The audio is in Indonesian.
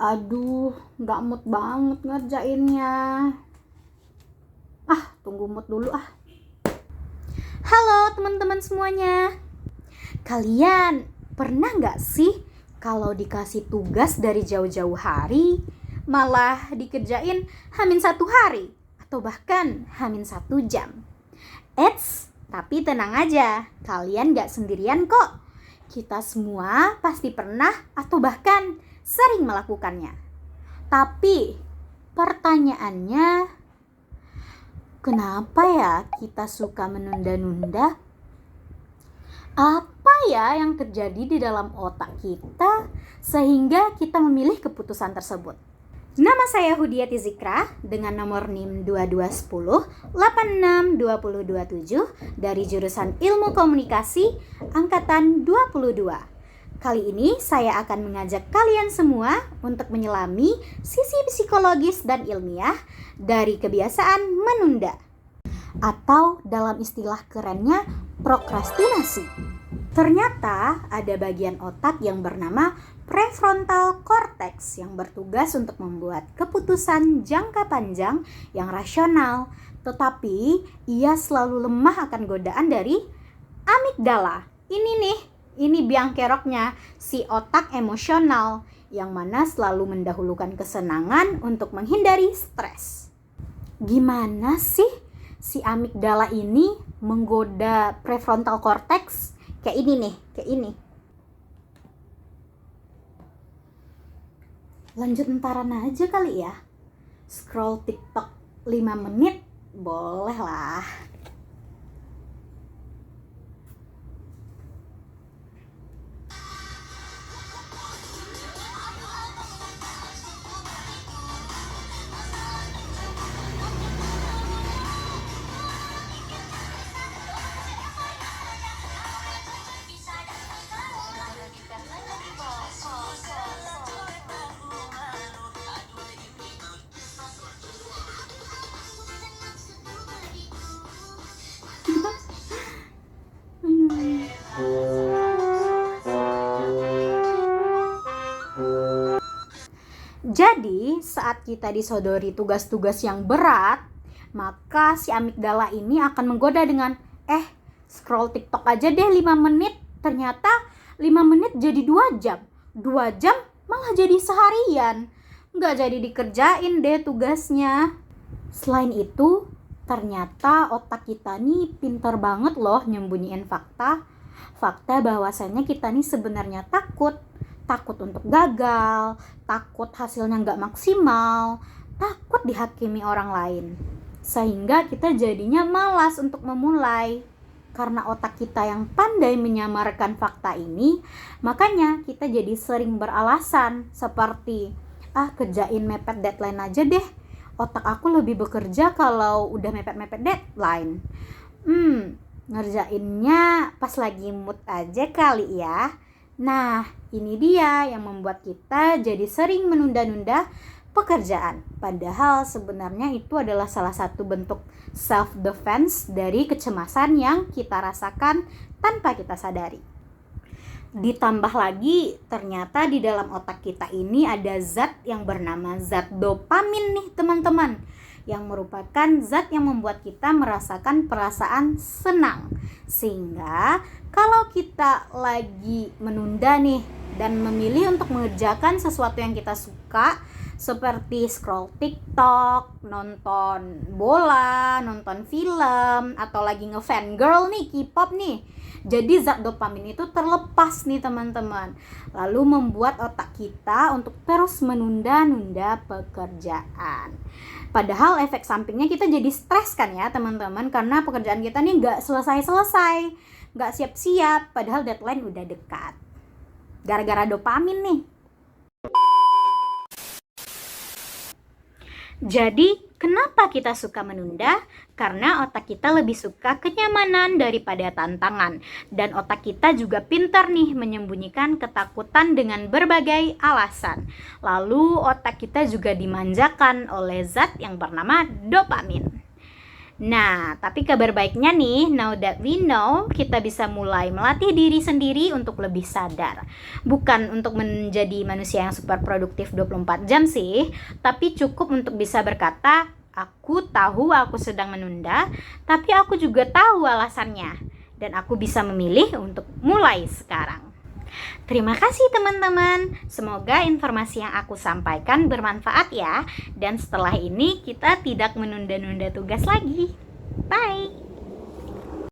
Aduh, nggak mood banget ngerjainnya. Tunggu mood dulu ah. Halo teman-teman semuanya. Kalian pernah nggak sih kalau dikasih tugas dari jauh-jauh hari, malah dikerjain _1 hari atau bahkan _1 jam? Tapi tenang aja, kalian nggak sendirian kok. Kita semua pasti pernah atau bahkan sering melakukannya. Tapi pertanyaannya, kenapa ya kita suka menunda-nunda? Apa ya yang terjadi di dalam otak kita sehingga kita memilih keputusan tersebut? Nama saya Hudiati Zikra dengan nomor NIM 2210 862027 dari jurusan Ilmu Komunikasi angkatan 22. Kali ini saya akan mengajak kalian semua untuk menyelami sisi psikologis dan ilmiah dari kebiasaan menunda, atau dalam istilah kerennya prokrastinasi. Ternyata ada bagian otak yang bernama prefrontal cortex yang bertugas untuk membuat keputusan jangka panjang yang rasional, tetapi ia selalu lemah akan godaan dari amigdala. Ini biang keroknya, si otak emosional yang mana selalu mendahulukan kesenangan untuk menghindari stres. Gimana sih si amigdala ini menggoda prefrontal cortex? Kayak ini. Lanjut entaran aja kali ya. Scroll TikTok 5 menit, boleh lah. Jadi, saat kita disodori tugas-tugas yang berat, maka si amigdala ini akan menggoda dengan, scroll TikTok aja deh 5 menit. Ternyata 5 menit jadi 2 jam. 2 jam malah jadi seharian. Nggak jadi dikerjain deh tugasnya. Selain itu, ternyata otak kita nih pintar banget loh nyembunyiin fakta. Fakta bahwasannya kita nih sebenarnya takut untuk gagal, takut hasilnya nggak maksimal, takut dihakimi orang lain. Sehingga kita jadinya malas untuk memulai. Karena otak kita yang pandai menyamarkan fakta ini, makanya kita jadi sering beralasan seperti, kerjain mepet deadline aja deh. Otak aku lebih bekerja kalau udah mepet-mepet deadline. Ngerjainnya pas lagi mood aja kali ya. Nah, ini dia yang membuat kita jadi sering menunda-nunda pekerjaan. Padahal sebenarnya itu adalah salah satu bentuk self-defense dari kecemasan yang kita rasakan tanpa kita sadari. Ditambah lagi, ternyata di dalam otak kita ini ada zat yang bernama zat dopamin nih teman-teman, yang merupakan zat yang membuat kita merasakan perasaan senang. Sehingga kalau kita lagi menunda nih dan memilih untuk mengerjakan sesuatu yang kita suka, seperti scroll TikTok, nonton bola, nonton film, atau lagi ngefangirl nih K-pop nih, jadi zat dopamin itu terlepas nih teman-teman, lalu membuat otak kita untuk terus menunda-nunda pekerjaan. Padahal efek sampingnya kita jadi stres kan ya teman-teman, karena pekerjaan kita nih gak selesai-selesai, gak siap-siap, padahal deadline udah dekat. Gara-gara dopamin nih. Jadi, kenapa kita suka menunda? Karena otak kita lebih suka kenyamanan daripada tantangan. Dan otak kita juga pintar nih menyembunyikan ketakutan dengan berbagai alasan. Lalu otak kita juga dimanjakan oleh zat yang bernama dopamin. Nah, tapi kabar baiknya nih, now that we know, kita bisa mulai melatih diri sendiri untuk lebih sadar. Bukan untuk menjadi manusia yang super produktif 24 jam sih, tapi cukup untuk bisa berkata, aku tahu aku sedang menunda, tapi aku juga tahu alasannya. Dan aku bisa memilih untuk mulai sekarang. Terima kasih teman-teman. Semoga informasi yang aku sampaikan bermanfaat ya. Dan setelah ini kita tidak menunda-nunda tugas lagi. Bye.